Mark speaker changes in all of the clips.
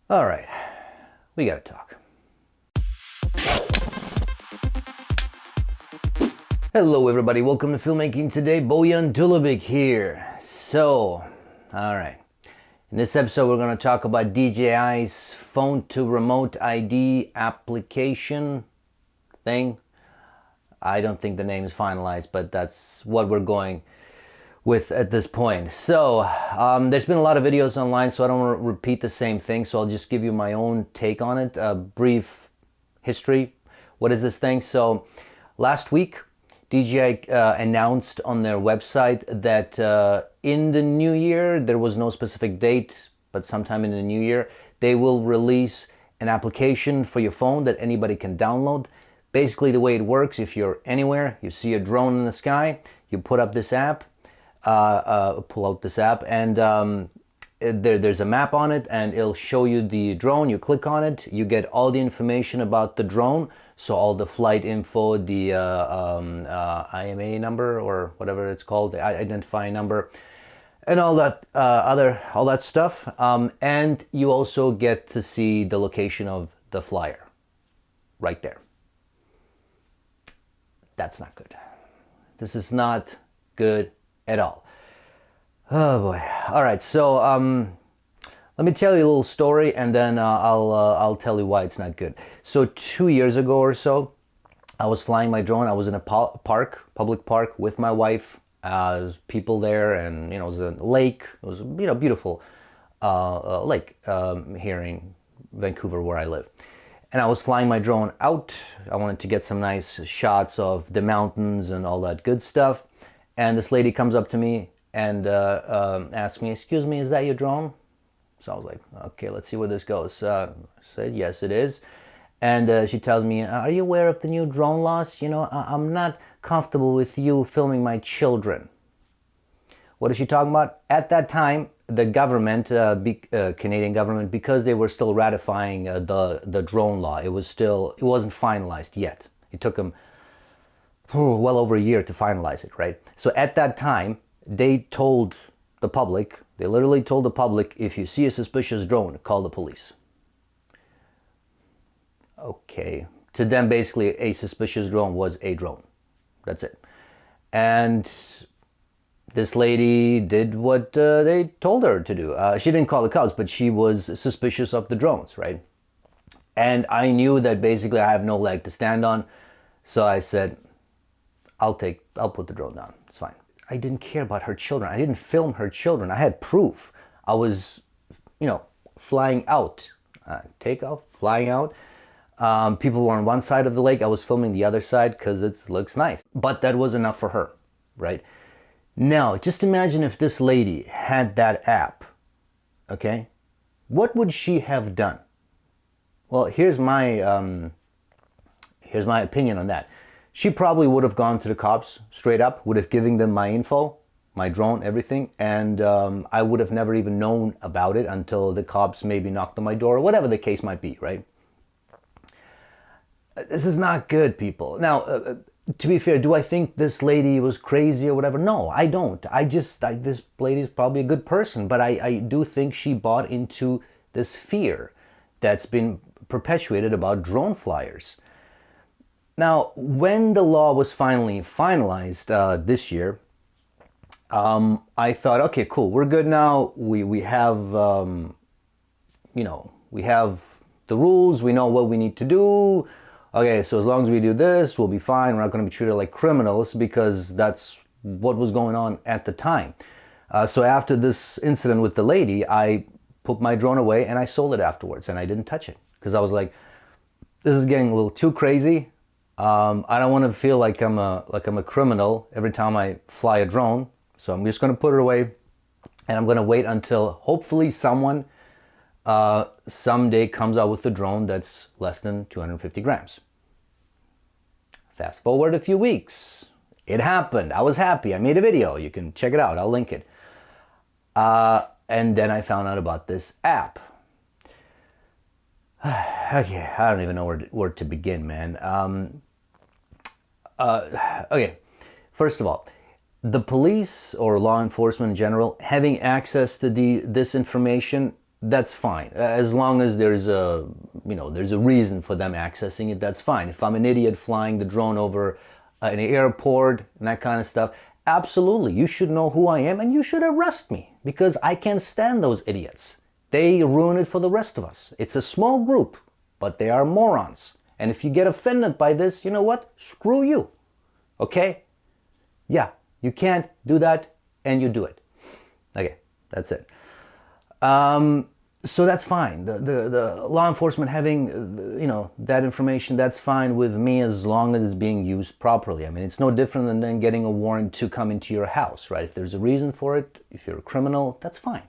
Speaker 1: All right, we gotta talk. Hello everybody, welcome to Filmmaking today. Bojan Dulabic here. So, all right. In this episode we're gonna talk about DJI's phone to remote ID application thing. I don't think the name is finalized, but that's what we're going with at this point. So there's been a lot of videos online, so I don't want to repeat the same thing, so I'll just give you my own take on it, a brief history. What is this thing? So last week DJI announced on their website that in the new year, there was no specific date, but sometime in the new year, they will release an application for your phone that anybody can download. Basically the way it works, if you're anywhere, you see a drone in the sky, you put up this app, pull out this app, and there's a map on it, and it'll show you the drone. You click on it, you get all the information about the drone, so all the flight info, the IMA number or whatever it's called, the identifying number, and all that all that stuff. And you also get to see the location of the flyer right there. That's not good. This is not good at all. Oh boy. All right, so let me tell you a little story, and then I'll tell you why it's not good. So 2 years ago or so, I was flying my drone. I was in a public park with my wife. There's people there, and it was a lake. It was beautiful lake here in Vancouver where I live. And I was flying my drone out. I wanted to get some nice shots of the mountains and all that good stuff. And this lady comes up to me and asks me, "Excuse me, is that your drone?" So I was like, okay, let's see where this goes. I said, yes, it is. And she tells me, "Are you aware of the new drone laws? I'm not comfortable with you filming my children." What is she talking about? At that time, the government, Canadian government, because they were still ratifying the drone law, it wasn't finalized yet. It took them well over a year to finalize it, right? So at that time, they told the public, they literally told the public, if you see a suspicious drone, call the police. Okay. To them, basically, a suspicious drone was a drone. That's it. And this lady did what they told her to do. She didn't call the cops, but she was suspicious of the drones, right? And I knew that basically I have no leg to stand on. So I said, I'll put the drone down. It's fine. I didn't care about her children. I didn't film her children. I had proof. I was, flying out. Takeoff, flying out. People were on one side of the lake. I was filming the other side because it looks nice. But that was enough for her, right? Now, just imagine if this lady had that app, okay? What would she have done? Well, here's my opinion on that. She probably would have gone to the cops straight up, would have given them my info, my drone, everything, and I would have never even known about it until the cops maybe knocked on my door, or whatever the case might be, right? This is not good, people. Now, to be fair, do I think this lady was crazy or whatever? No, I don't. This lady is probably a good person, but I do think she bought into this fear that's been perpetuated about drone flyers. Now, when the law was finally finalized this year, I thought, okay, cool, we're good now. We have, we have the rules. We know what we need to do. Okay, so as long as we do this, we'll be fine. We're not going to be treated like criminals, because that's what was going on at the time. So after this incident with the lady, I put my drone away and I sold it afterwards, and I didn't touch it because I was like, this is getting a little too crazy. I don't want to feel like I'm a criminal every time I fly a drone. So I'm just going to put it away, and I'm going to wait until hopefully someone someday comes out with a drone that's less than 250 grams. Fast forward a few weeks. It happened. I was happy. I made a video. You can check it out. I'll link it. And then I found out about this app. Okay, I don't even know where to begin, man. Okay, first of all, the police or law enforcement in general having access to this information that's fine. As long as there's a, there's a reason for them accessing it, that's fine. If I'm an idiot flying the drone over an airport and that kind of stuff, absolutely, you should know who I am and you should arrest me, because I can't stand those idiots. They ruin it for the rest of us. It's a small group, but they are morons. And if you get offended by this, you know what? Screw you. Okay? Yeah, you can't do that, and you do it. Okay, that's it. So that's fine. The law enforcement having, that information, that's fine with me as long as it's being used properly. I mean, it's no different than then getting a warrant to come into your house, right? If there's a reason for it, if you're a criminal, that's fine.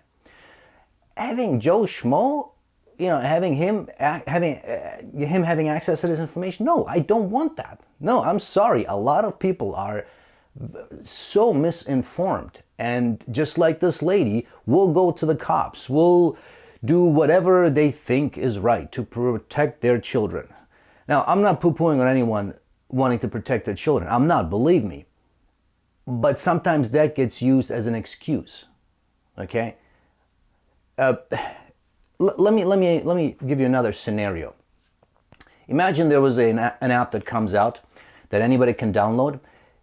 Speaker 1: Having Joe Schmo, having him having access to this information, no, I don't want that. No, I'm sorry. A lot of people are so misinformed, and just like this lady, will go to the cops, will do whatever they think is right to protect their children. Now, I'm not poo-pooing on anyone wanting to protect their children. I'm not, believe me. But sometimes that gets used as an excuse. Okay? Let me give you another scenario. Imagine there was an app that comes out that anybody can download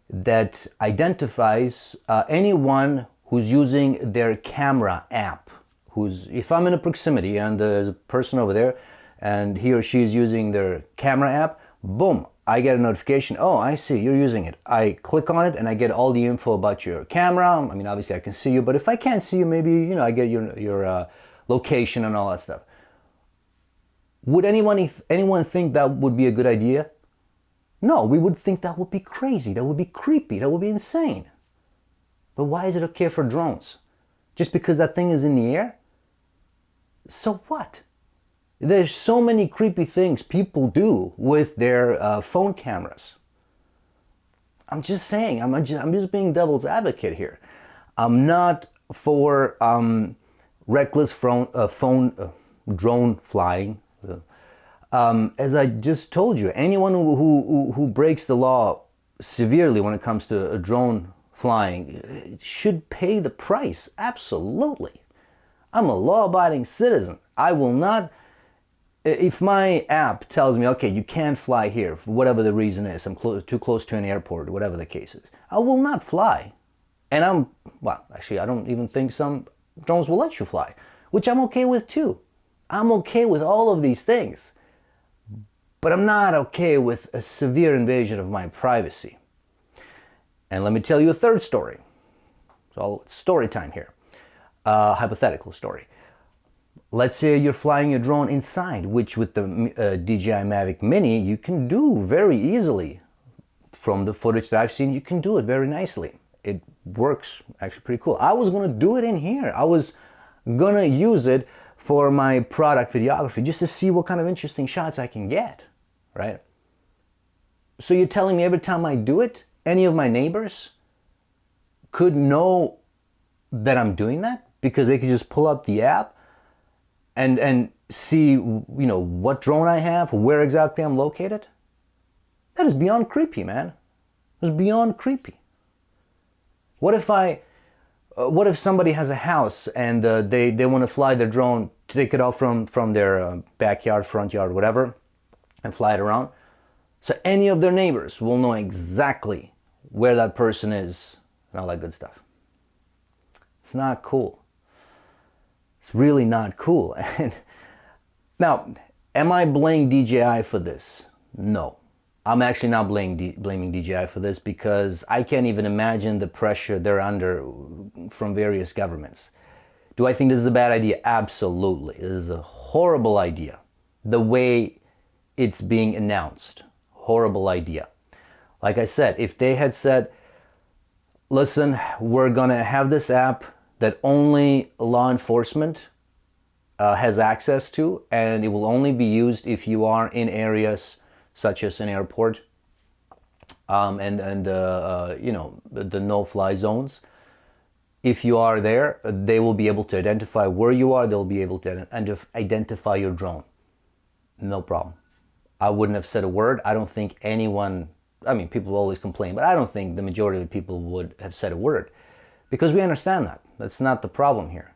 Speaker 1: that identifies anyone who's using their camera app. If I'm in a proximity and there's a person over there and he or she is using their camera app, boom, I get a notification. Oh, I see, you're using it. I click on it and I get all the info about your camera. I mean, obviously I can see you, but if I can't see you, maybe, I get your location and all that stuff. Would anyone think that would be a good idea? No, we would think that would be crazy, that would be creepy, that would be insane. But why is it okay for drones? Just because that thing is in the air? So what? There's so many creepy things people do with their phone cameras. I'm just saying, I'm just being devil's advocate here. I'm not for reckless drone flying. As I just told you, anyone who breaks the law severely when it comes to a drone flying should pay the price. Absolutely. I'm a law-abiding citizen. I will not, if my app tells me, okay, you can't fly here for whatever the reason is, I'm too close to an airport, whatever the case is, I will not fly. And actually, I don't even think some drones will let you fly, which I'm okay with too. I'm okay with all of these things. But I'm not okay with a severe invasion of my privacy. And let me tell you a third story. So story time here. Hypothetical story. Let's say you're flying your drone inside, which with the DJI Mavic Mini, you can do very easily. From the footage that I've seen, you can do it very nicely. It works actually pretty cool. I was gonna do it in here. I was gonna use it for my product videography just to see what kind of interesting shots I can get, right? So you're telling me every time I do it, any of my neighbors could know that I'm doing that because they could just pull up the app and see, what drone I have, where exactly I'm located? That is beyond creepy, man. It's beyond creepy. What if somebody has a house and they want to fly their drone, take it out from their backyard, front yard, whatever, and fly it around? So any of their neighbors will know exactly where that person is and all that good stuff. It's not cool. It's really not cool. And now, am I blaming DJI for this? No. I'm actually not blaming DJI for this because I can't even imagine the pressure they're under from various governments. Do I think this is a bad idea? Absolutely. This is a horrible idea. The way it's being announced. Horrible idea. Like I said, if they had said, listen, we're going to have this app that only law enforcement has access to, and it will only be used if you are in areas such as an airport and the no-fly zones. If you are there, they will be able to identify where you are. They'll be able to identify your drone. No problem. I wouldn't have said a word. I don't think anyone, people always complain, but I don't think the majority of the people would have said a word because we understand that. That's not the problem here.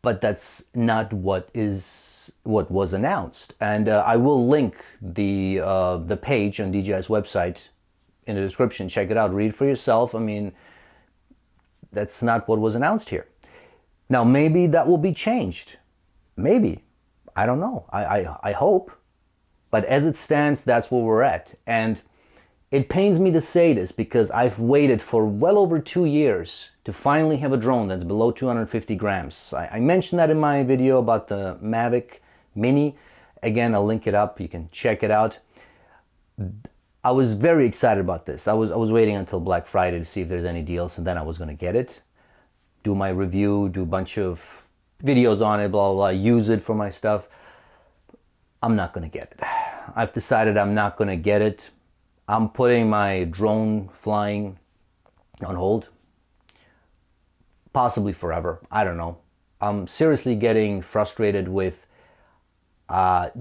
Speaker 1: but that's not what was announced. And I will link the page on DJI's website in the description. Check it out, read for yourself. I mean, that's not what was announced here. Now, maybe that will be changed. Maybe. I don't know. I hope. But as it stands, that's where we're at. And it pains me to say this because I've waited for well over 2 years to finally have a drone that's below 250 grams. I mentioned that in my video about the Mavic Mini. Again, I'll link it up. You can check it out. I was very excited about this. I was waiting until Black Friday to see if there's any deals, and then I was going to get it, do my review, do a bunch of videos on it, blah, blah, blah, use it for my stuff. I'm not going to get it. I've decided I'm not going to get it. I'm putting my drone flying on hold. Possibly forever. I don't know. I'm seriously getting frustrated with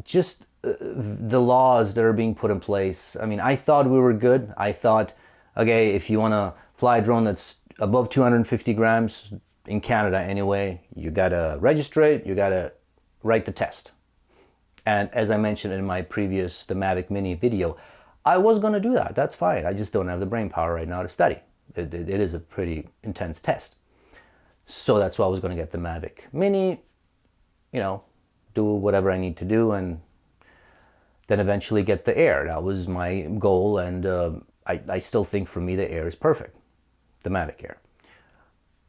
Speaker 1: just the laws that are being put in place. I mean, I thought we were good. I thought, okay, if you want to fly a drone that's above 250 grams in Canada anyway, you got to register it, you got to write the test. And as I mentioned in my previous, the Mavic Mini video, I was going to do that. That's fine. I just don't have the brain power right now to study. It is a pretty intense test. So that's why I was going to get the Mavic Mini, you know, do whatever I need to do, and then eventually get the Air. That was my goal, and I still think for me the Air is perfect, the Mavic Air.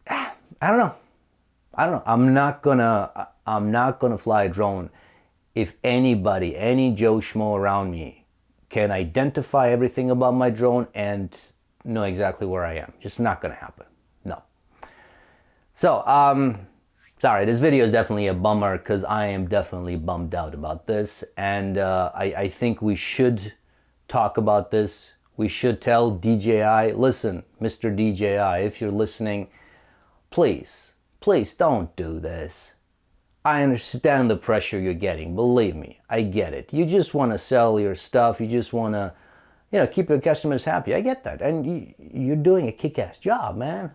Speaker 1: I don't know. I'm not gonna fly a drone if anybody, any Joe Schmo around me, can identify everything about my drone and know exactly where I am. Just not gonna happen. No. So, sorry, this video is definitely a bummer because I am definitely bummed out about this, and I think we should talk about this. We should tell DJI, listen, Mr. DJI, if you're listening, please don't do this. I understand the pressure you're getting. Believe me, I get it. You just want to sell your stuff. You just want to, you know, keep your customers happy. I get that. And you're doing a kick-ass job, man.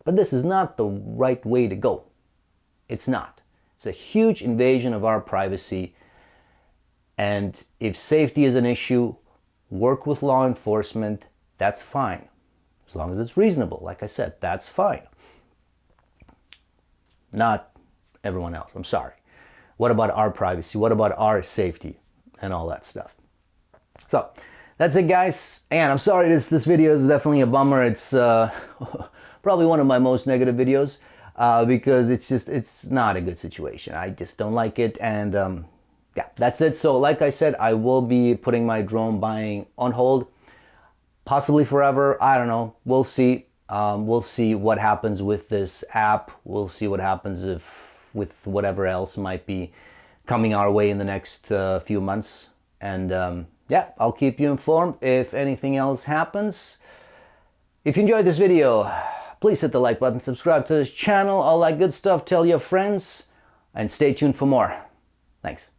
Speaker 1: But this is not the right way to go. It's not. It's a huge invasion of our privacy. And if safety is an issue, work with law enforcement. That's fine. As long as it's reasonable. Like I said, that's fine. Not everyone else. I'm sorry. What about our privacy? What about our safety and all that stuff? So that's it, guys. And I'm sorry, this video is definitely a bummer. It's probably one of my most negative videos because it's not a good situation. I just don't like it. And yeah, that's it. So like I said, I will be putting my drone buying on hold, possibly forever. I don't know. We'll see. We'll see what happens with this app. We'll see what happens with whatever else might be coming our way in the next few months. And yeah, I'll keep you informed if anything else happens. If you enjoyed this video, please hit the like button, subscribe to this channel, all that good stuff. Tell your friends, and stay tuned for more. Thanks.